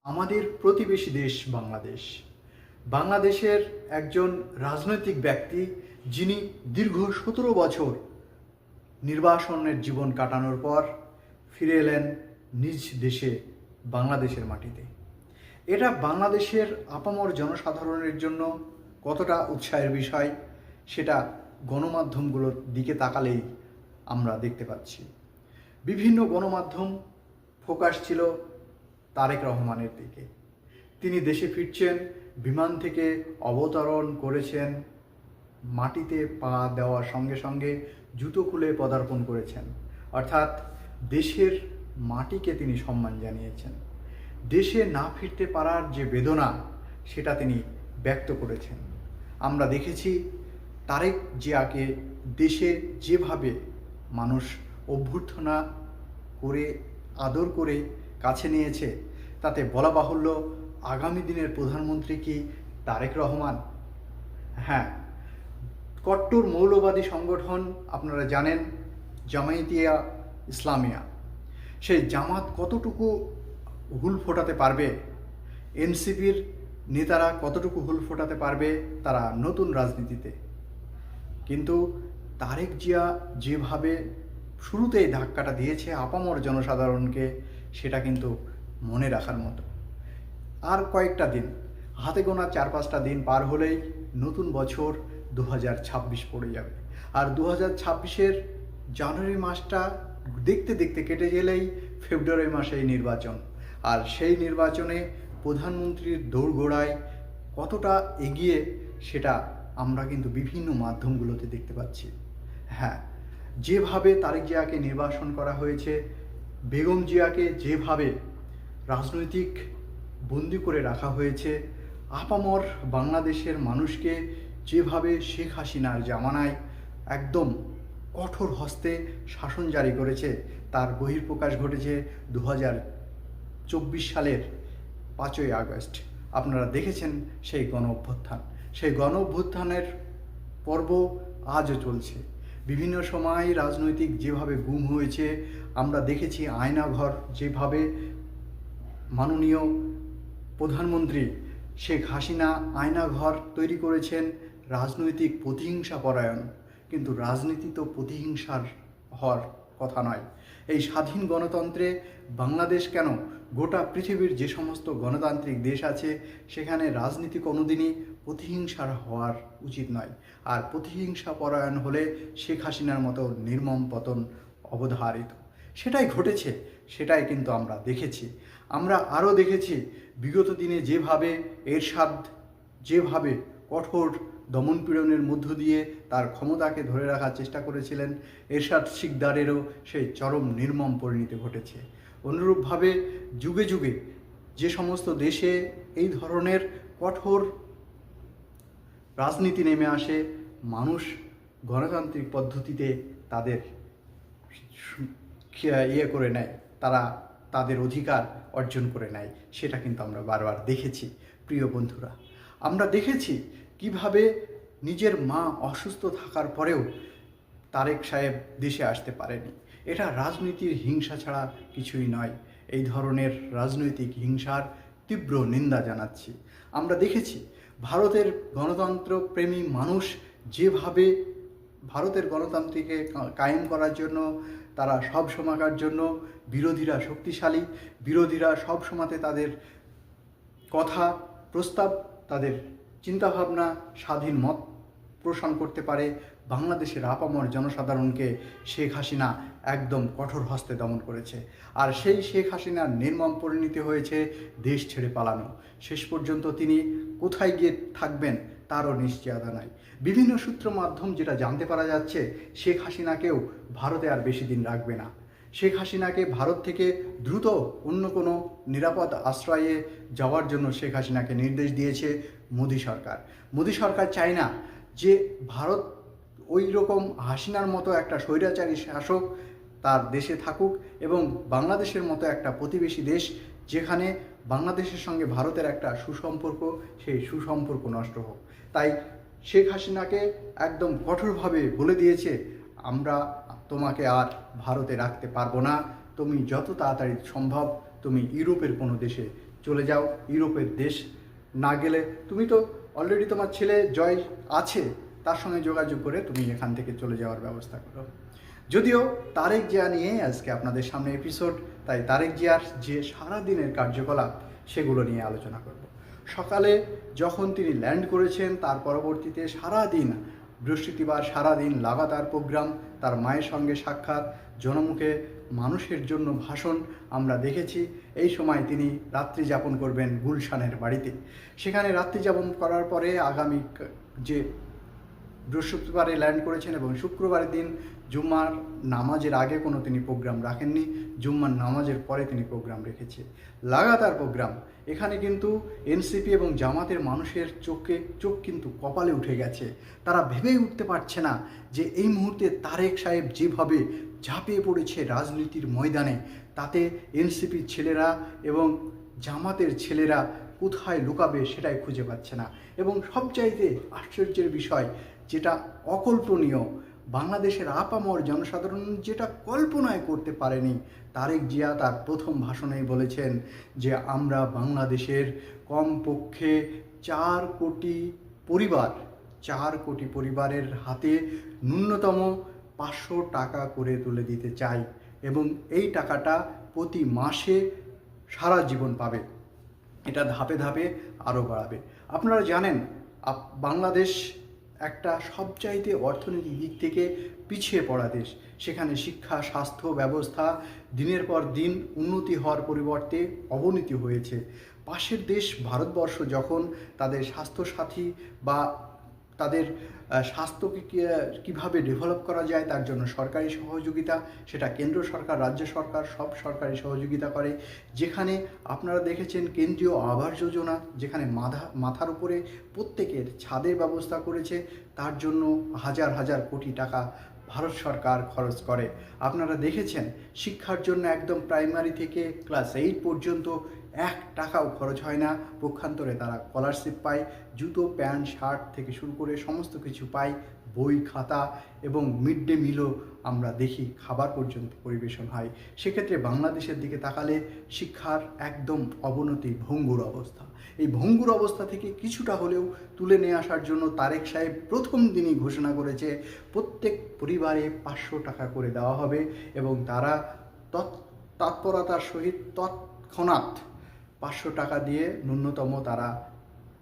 আমাদের প্রতিবেশী দেশ বাংলাদেশ। বাংলাদেশের একজন রাজনৈতিক ব্যক্তি যিনি দীর্ঘ ১৭ বছর নির্বাসনের জীবন কাটানোর পর ফিরে এলেন নিজ দেশে বাংলাদেশের মাটিতে। এটা বাংলাদেশের আপামর জনসাধারণের জন্য কতটা উৎসাহের বিষয় সেটা গণমাধ্যমগুলোর দিকে তাকালেই আমরা দেখতে পাচ্ছি। বিভিন্ন গণমাধ্যম ফোকাস ছিল তারেক রহমানের দিকে। তিনি দেশে ফিরছেন, বিমান থেকে অবতরণ করেছেন, মাটিতে পা দেওয়ার সঙ্গে সঙ্গে জুতো খুলে পদার্পণ করেছেন, অর্থাৎ দেশের মাটিকে তিনি সম্মান জানিয়েছেন। দেশে না ফিরতে পারার যে বেদনা সেটা তিনি ব্যক্ত করেছেন। আমরা দেখেছি তারেক জিয়াকে দেশে যেভাবে মানুষ অভ্যর্থনা করে আদর করে কাছে নিয়েছে, তাতে বলা বাহুল্য আগামী দিনের প্রধানমন্ত্রী কি তারেক রহমান? হ্যাঁ, কট্টর মৌলবাদী সংগঠন আপনারা জানেন জামায়াতিয়া ইসলামিয়া, সেই জামাত কতটুকু হুল ফোটাতে পারবে, এনসিপির নেতারা কতটুকু হুল ফোটাতে পারবে তারা নতুন রাজনীতিতে। কিন্তু তারেক জিয়া যেভাবে শুরুতেই ধাক্কাটা দিয়েছে আপামর জনসাধারণকে, সেটা কিন্তু মনে রাখার মতো। আর কয়েকটা দিন, হাতে গোনা ৪-৫টা দিন পার হলেই নতুন বছর ২০২৬ পড়ে যাবে। আর ২০২৬-এর জানুয়ারি মাসটা দেখতে দেখতে কেটে গেলেই ফেব্রুয়ারি মাসেই নির্বাচন। আর সেই নির্বাচনে প্রধানমন্ত্রীর দৌড়গোড়ায় কতটা এগিয়ে সেটা আমরা কিন্তু বিভিন্ন মাধ্যমগুলোতে দেখতে পাচ্ছি। হ্যাঁ, যেভাবে তারেক জিয়াকে নির্বাসন করা হয়েছে, বেগম জিয়াকে যেভাবে রাজনৈতিক বন্দি করে রাখা হয়েছে, আপামর বাংলাদেশের মানুষকে যেভাবে শেখ হাসিনার জামানায় একদম কঠোর হস্তে শাসন জারি করেছে, তার বহিঃপ্রকাশ ঘটেছে ২০২৪ সালের ৫ই আগস্ট। আপনারা দেখেছেন সেই গণ অভ্যুত্থান। সেই গণ অভ্যুত্থানের পর্ব আজও চলছে। বিভিন্ন সময় রাজনৈতিক যেভাবে গুম হয়েছে, আমরা দেখেছি আয়নাঘর যেভাবে মাননীয় প্রধানমন্ত্রী শেখ হাসিনা আয়নাঘর তৈরি করেছেন, রাজনৈতিক প্রতিহিংসা পরায়ণ। কিন্তু রাজনীতি তো প্রতিহিংসার হওয়ার কথা নয়। এই স্বাধীন গণতন্ত্রে বাংলাদেশ কেন, গোটা পৃথিবীর যে সমস্ত গণতান্ত্রিক দেশ আছে সেখানে রাজনীতি কোনোদিনই প্রতিহিংসার হওয়ার উচিত নয়। আর প্রতিহিংসা পরায়ণ হলে শেখ হাসিনার মতো নির্মম পতন অবধারিত। সেটাই ঘটেছে, সেটাই কিন্তু আমরা দেখেছি। আমরা আরও দেখেছি বিগত দিনে যেভাবে এরশাদ যেভাবে কঠোর দমনপীড়নের মধ্য দিয়ে তার ক্ষমতাকে ধরে রাখার চেষ্টা করেছিলেন, এরশাদ শিকদারেরও সেই চরম নির্মম পরিণতি ঘটেছে। অনুরূপভাবে যুগে যুগে যে সমস্ত দেশে এই ধরনের কঠোর রাজনীতি নেমে আসে, মানুষ গণতান্ত্রিক পদ্ধতিতে তাদের করে নেয়, তারা তাদের অধিকার অর্জন করে নেয়। সেটা কিন্তু আমরা বারবার দেখেছি। প্রিয় বন্ধুরা, আমরা দেখেছি কিভাবে নিজের মা অসুস্থ থাকার পরেও তারেক সাহেব দেশে আসতে পারেনি। এটা রাজনীতির হিংসা ছাড়া কিছুই নয়। এই ধরনের রাজনৈতিক হিংসার তীব্র নিন্দা জানাচ্ছি। আমরা দেখেছি ভারতের গণতন্ত্র প্রেমী মানুষ যেভাবে ভারতের গণতন্ত্রকে কায়েম করার জন্য, তারা সব সময়কার জন্য, বিরোধীরা শক্তিশালী, বিরোধীরা সব সময়তে তাদের কথা প্রস্তাব, তাদের চিন্তাভাবনা, স্বাধীন মত পোষণ করতে পারে। বাংলাদেশের আপামর জনসাধারণকে শেখ হাসিনা একদম কঠোর হস্তে দমন করেছে। আর সেই শেখ হাসিনার নির্মম পরিণতি হয়েছে দেশ ছেড়ে পালানো। শেষ পর্যন্ত তিনি কোথায় গিয়ে থাকবেন তারও নিশ্চয়তা নাই। বিভিন্ন সূত্র মাধ্যম যেটা জানতে পারা যাচ্ছে, শেখ হাসিনাকেও ভারতে আর বেশি দিন রাখবে না। শেখ হাসিনাকে ভারত থেকে দ্রুত অন্য কোনো নিরাপদ আশ্রয়ে যাওয়ার জন্য শেখ হাসিনাকে নির্দেশ দিয়েছে মোদী সরকার। মোদী সরকার চায় না যে ভারত ওই রকম হাসিনার মতো একটা স্বৈরাচারী শাসক তার দেশে থাকুক, এবং বাংলাদেশের মতো একটা প্রতিবেশী দেশ যেখানে বাংলাদেশের সঙ্গে ভারতের একটা সুসম্পর্ক, সেই সুসম্পর্ক নষ্ট হোক। তাই শেখ হাসিনাকে একদম কঠোরভাবে বলে দিয়েছে, আমরা তোমাকে আর ভারতে রাখতে পারবো না, তুমি যত তাড়াতাড়ি সম্ভব তুমি ইউরোপের কোনো দেশে চলে যাও ইউরোপের দেশ, না গেলে তুমি তো অলরেডি তোমার ছেলে জয় আছে, তার সঙ্গে যোগাযোগ করে তুমি এখান থেকে চলে যাওয়ার ব্যবস্থা করো। যদিও তারেক জিয়া নিয়ে আজকে আপনাদের সামনে এপিসোড, তাই তারেক জিয়ার যে সারাদিনের কার্যকলাপ সেগুলো নিয়ে আলোচনা করব। সকালে যখন তিনি ল্যান্ড করেছেন তার পরবর্তীতে সারাদিন, বৃহস্পতিবার সারাদিন লাগাতার প্রোগ্রাম, তার মায়ের সঙ্গে সাক্ষাৎ, জনমুখে মানুষের জন্য ভাষণ আমরা দেখেছি। এই সময় তিনি রাত্রি যাপন করবেন গুলশানের বাড়িতে। সেখানে রাত্রি যাপন করার পরে আগামী যে বৃহস্পতিবারে ল্যান্ড করেছেন এবং শুক্রবারের দিন জুম্মার নামাজের আগে কোনো তিনি প্রোগ্রাম রাখেননি, জুম্মার নামাজের পরে তিনি প্রোগ্রাম রেখেছে। লাগাতার প্রোগ্রাম। এখানে কিন্তু এনসিপি এবং জামাতের মানুষের চোখ কিন্তু কপালে উঠে গেছে। তারা ভেবেই উঠতে পারছে না যে এই মুহূর্তে তারেক সাহেব যেভাবে ঝাঁপিয়ে পড়েছে রাজনীতির ময়দানে, তাতে এনসিপির ছেলেরা এবং জামাতের ছেলেরা কোথায় লুকাবে সেটাই খুঁজে পাচ্ছে না। এবং সবচাইতে আশ্চর্যের বিষয়, যেটা অকল্পনীয়, বাংলাদেশের আপামর জনসাধারণ যেটা কল্পনায় করতে পারেনি, তারেক জিয়া তার প্রথম ভাষণেই বলেছেন যে আমরা বাংলাদেশের কমপক্ষে 4 কোটি পরিবারের হাতে ন্যূনতম 500 টাকা করে তুলে দিতে চাই এবং এই টাকাটা প্রতি মাসে সারা জীবন পাবে। এটা ধাপে ধাপে আরও বাড়াবে। আপনারা জানেন বাংলাদেশ একটা সবচাইতে অর্থনৈতিক দিক থেকে পিছিয়ে পড়া দেশ। সেখানে শিক্ষা, স্বাস্থ্য ব্যবস্থা দিনের পর দিন উন্নতি হওয়ার পরিবর্তে অবনতি হয়েছে। পাশের দেশ ভারতবর্ষ যখন তাদের স্বাস্থ্যসাথী বা তাদের স্বাস্থ্যকে কীভাবে ডেভেলপ করা যায় তার জন্য সরকারি সহযোগিতা, সেটা কেন্দ্র সরকার, রাজ্য সরকার সব সরকারি সহযোগিতা করে। যেখানে আপনারা দেখেছেন কেন্দ্রীয় আবাস যোজনা, যেখানে মাথার উপরে প্রত্যেকের ছাদের ব্যবস্থা করেছে, তার জন্য হাজার হাজার কোটি টাকা ভারত সরকার খরচ করে। আপনারা দেখেছেন শিক্ষার জন্য একদম প্রাইমারি থেকে ক্লাস 8 পর্যন্ত 1 টাকাও খরচ হয় না। পক্ষান্তরে তারা স্কলারশিপ পায়, জুতো, প্যান্ট, শার্ট থেকে শুরু করে সমস্ত কিছু পায়, বই, খাতা এবং মিড ডে মিলও আমরা দেখি, খাবার পর্যন্ত পরিবেশন হয়। সেক্ষেত্রে বাংলাদেশের দিকে তাকালে শিক্ষার একদম অবনতি, ভঙ্গুর অবস্থা। এই ভঙ্গুর অবস্থা থেকে কিছুটা হলেও তুলে নিয়ে আসার জন্য তারেক সাহেব প্রথম দিনই ঘোষণা করেছে প্রত্যেক পরিবারে 500 টাকা করে দেওয়া হবে এবং তারা তৎপরতার সহিত তৎক্ষণাৎ 500 টাকা দিয়ে ন্যূনতম তারা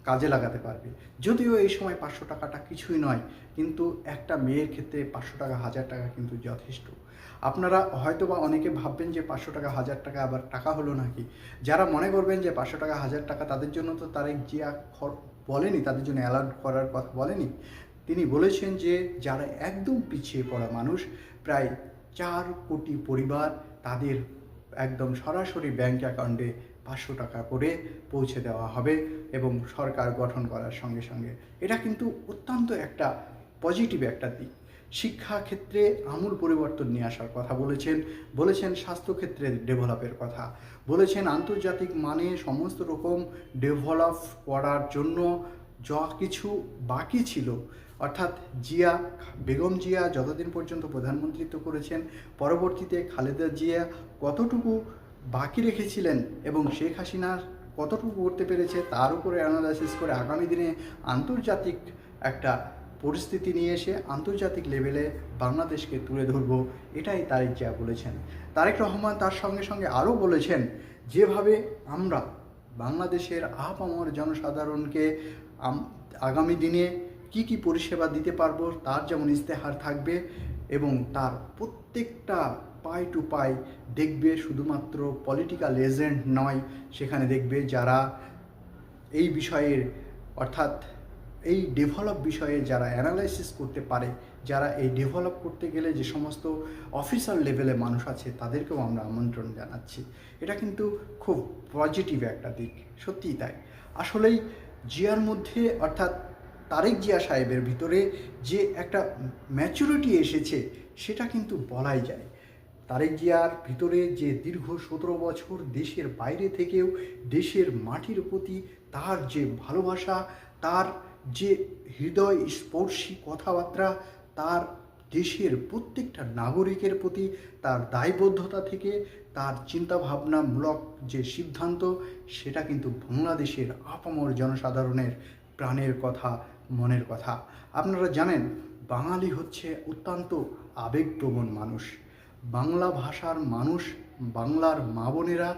কাজে লাগাতে পারবে। যদিও এই সময় 500 টাকাটা কিছুই নয়, কিন্তু একটা মেয়ের ক্ষেত্রে 500 টাকা, 1000 টাকা কিন্তু যথেষ্ট। আপনারা হয়তো বা অনেকে ভাববেন যে 500 টাকা, 1000 টাকা আবার টাকা হলো নাকি। যারা মনে করবেন যে 500 টাকা, 1000 টাকা, তাদের জন্য তো তারেক জিয়া বলেনি, তাদের জন্য অ্যালার্ট করার কথা বলেনি। তিনি বলেছেন যে যারা একদম পিছিয়ে পড়া মানুষ, প্রায় 4 কোটি পরিবার, তাদের একদম সরাসরি ব্যাংক অ্যাকাউন্টে 500 টাকা করে পৌঁছে দেওয়া হবে এবং সরকার গঠন করার সঙ্গে সঙ্গে। এটা কিন্তু অত্যন্ত একটা পজিটিভ একটা দিক। শিক্ষাক্ষেত্রে আমূল পরিবর্তন নিয়ে আসার কথা বলেছেন স্বাস্থ্যক্ষেত্রে ডেভেলপের কথা বলেছেন, আন্তর্জাতিক মানে সমস্ত রকম ডেভেলপ করার জন্য যা কিছু বাকি ছিল, অর্থাৎ বেগম জিয়া যতদিন পর্যন্ত প্রধানমন্ত্রিত্ব করেছেন, পরবর্তীতে খালেদা জিয়া কতটুকু বাকি রেখেছিলেন এবং শেখ হাসিনা কতটুকু করতে পেরেছে, তার উপরে অ্যানালাইসিস করে আগামী দিনে আন্তর্জাতিক একটা পরিস্থিতি নিয়ে এসে আন্তর্জাতিক লেভেলে বাংলাদেশকে তুলে ধরব, এটাই তারেক জিয়া বলেছেন। তারেক রহমান তার সঙ্গে সঙ্গে আরও বলেছেন, যেভাবে আমরা বাংলাদেশের আপামর জনসাধারণকে আগামী দিনে কি পরিষেবা দিতে পারবো তার যেমন ইস্তেহার থাকবে এবং তার প্রত্যেকটা পাই টু পাই দেখবে শুধুমাত্র পলিটিক্যাল এজেন্ট নয়, সেখানে দেখবে যারা এই বিষয়ের, অর্থাৎ এই ডেভেলপ বিষয়ে যারা অ্যানালাইসিস করতে পারে, যারা এই ডেভেলপ করতে গেলে যে সমস্ত অফিসার লেভেলে মানুষ আছে তাদেরকেও আমরা আমন্ত্রণ জানাচ্ছি। এটা কিন্তু খুব পজিটিভ একটা দিক, সত্যিই তাই। আসলেই জিয়ার মধ্যে, অর্থাৎ তারেক জিয়া সাহেবের ভিতরে যে একটা ম্যাচুরিটি এসেছে সেটা কিন্তু বলাই যায়। তারেক জিয়ার ভিতরে যে দীর্ঘ 17 বছর দেশের বাইরে থেকেও দেশের মাটির প্রতি তার যে ভালোবাসা, তার যে হৃদয় স্পর্শী কথাবার্তা, তার দেশের প্রত্যেকটা নাগরিকের প্রতি তার দায়বদ্ধতা থেকে তার চিন্তাভাবনামূলক যে সিদ্ধান্ত, সেটা কিন্তু বাংলাদেশের আপামর জনসাধারণের প্রাণের কথা, মনের কথা। আপনারা জানেন, বাঙালি হচ্ছে অত্যন্ত আবেগপ্রবণ মানুষ। বাংলা ভাষার মানুষ, বাংলার মা বোনেরা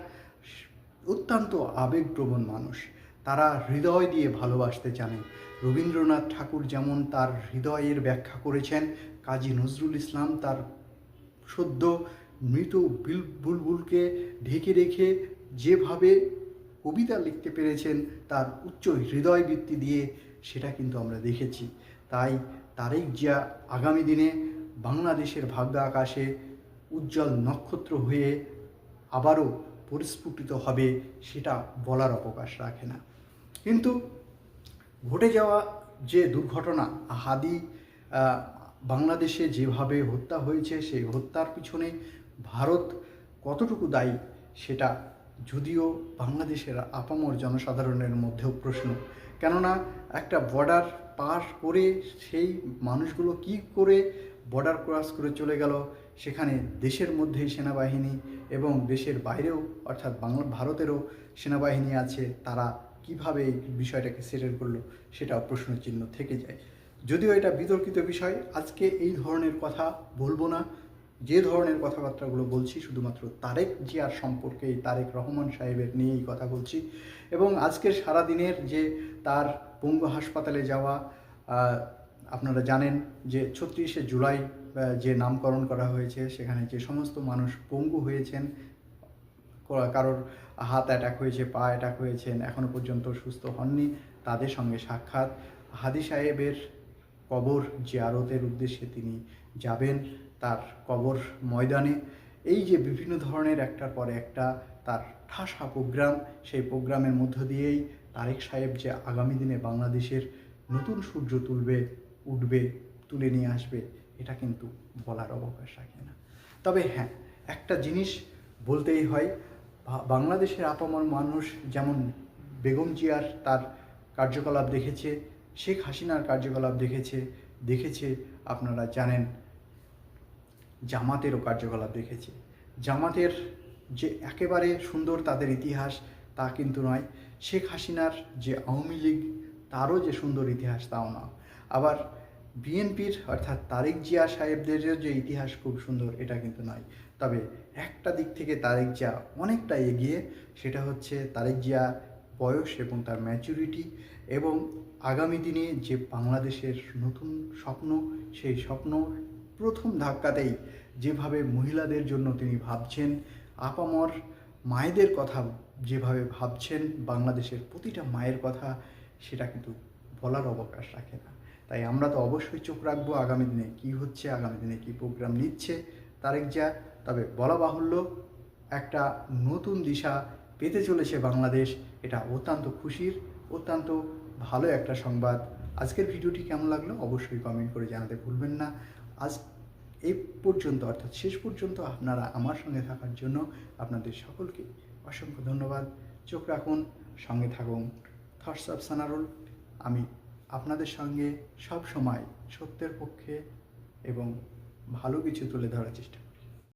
অত্যন্ত আবেগপ্রবণ মানুষ। তারা হৃদয় দিয়ে ভালোবাসতে জানে। রবীন্দ্রনাথ ঠাকুর যেমন তার হৃদয়ের ব্যাখ্যা করেছেন, কাজী নজরুল ইসলাম তার সদ্য মৃত বুলবুলকে ঢেকে রেখে যেভাবে কবিতা লিখতে পেরেছেন তার উচ্চ হৃদয়বৃত্তি দিয়ে, সেটা কিন্তু আমরা দেখেছি। তাই তারেক জিয়া আগামী দিনে বাংলাদেশের ভাগ্য আকাশে উজ্জ্বল নক্ষত্র হয়ে আবারও পরিস্ফুটিত হবে, সেটা বলার অবকাশ রাখে না। কিন্তু ঘটে যাওয়া যে দুর্ঘটনা, হাদি বাংলাদেশে যেভাবে হত্যা হয়েছে, সেই হত্যার পিছনে ভারত কতটুকু দায়ী, সেটা যদিও বাংলাদেশের আপামর জনসাধারণের মধ্যেও প্রশ্ন। কেননা একটা বর্ডার পার করে সেই মানুষগুলো কি করে বর্ডার ক্রস করে চলে গেল, সেখানে দেশের মধ্যেই সেনাবাহিনী এবং দেশের বাইরেও অর্থাৎ ভারতেরও সেনাবাহিনী আছে, তারা কিভাবে এই বিষয়টাকে সেটেল করলো, সেটাও প্রশ্নচিহ্ন থেকে যায়। যদিও এটা বিতর্কিত বিষয়, আজকে এই ধরনের কথা বলবো না। যে ধরনের কথাবার্তাগুলো বলছি শুধুমাত্র তারেক জিয়ার সম্পর্কে, তারেক রহমান সাহেবের নিয়েই কথা বলছি। এবং আজকের সারাদিনের যে তার পঙ্গু হাসপাতালে যাওয়া, আপনারা জানেন যে ৩৬শে জুলাই যে নামকরণ করা হয়েছে, সেখানে যে সমস্ত মানুষ পঙ্গু হয়েছেন, কারোর হাত অ্যাটাক হয়েছে, পা অ্যাটাক হয়েছেন, এখনও পর্যন্ত সুস্থ হননি, তাদের সঙ্গে সাক্ষাৎ। হাদি সাহেবের কবর জিয়ারতের উদ্দেশ্যে তিনি যাবেন তার কবর ময়দানে। এই যে বিভিন্ন ধরনের একটার পরে একটা তার ঠাসা প্রোগ্রাম, সেই প্রোগ্রামের মধ্য দিয়েই তারেক সাহেব যে আগামী দিনে বাংলাদেশের নতুন সূর্য উঠবে, তুলে নিয়ে আসবে, এটা কিন্তু বলার অবকাশ রাখে না। তবে হ্যাঁ, একটা জিনিস বলতেই হয়, বাংলাদেশের আপামর মানুষ যেমন বেগম জিয়ার তার কার্যকলাপ দেখেছে, শেখ হাসিনার কার্যকলাপ দেখেছে আপনারা জানেন জামাতেরও কার্যকলাপ দেখেছে। জামাতের যে একেবারে সুন্দর তাদের ইতিহাস তা কিন্তু নয়, শেখ হাসিনার যে আওয়ামী লীগ তারও যে সুন্দর ইতিহাস তাও না। আবার বিএনপির অর্থাৎ তারেক জিয়া সাহেবদেরও যে ইতিহাস খুব সুন্দর এটা কিন্তু নয়। তবে একটা দিক থেকে তারেক জিয়া অনেকটা এগিয়ে, সেটা হচ্ছে তারেক জিয়া বয়স এবং তার ম্যাচুরিটি, এবং আগামী দিনে যে বাংলাদেশের নতুন স্বপ্ন, সেই স্বপ্ন প্রথম ধাক্কাতেই যেভাবে মহিলাদের জন্য তিনি ভাবছেন, আপামর মায়েদের কথা যেভাবে ভাবছেন, বাংলাদেশের প্রতিটা মায়ের কথা, সেটা কিন্তু বলার অবকাশ রাখে না। তাই আমরা তো অবশ্যই চোখ রাখবো আগামী দিনে কী হচ্ছে, আগামী দিনে কী প্রোগ্রাম নিচ্ছে তারেক জিয়া। তবে বলা বাহুল্য, একটা নতুন দিশা পেতে চলেছে বাংলাদেশ, এটা অত্যন্ত খুশির, অত্যন্ত ভালো একটা সংবাদ। আজকের ভিডিওটি কেমন লাগলো অবশ্যই কমেন্ট করে জানাতে ভুলবেন না। আজ এই পর্যন্ত অর্থাৎ শেষ পর্যন্ত আপনারা আমার সঙ্গে থাকার জন্য আপনাদের সকলকে অসংখ্য ধন্যবাদ। চোখ রাখুন, সঙ্গে থাকুন। থটস অফ সানারুল, আমি আপনাদের সঙ্গে সব সময় সত্যের পক্ষে এবং ভালো কিছু তুলে ধরার চেষ্টা করি।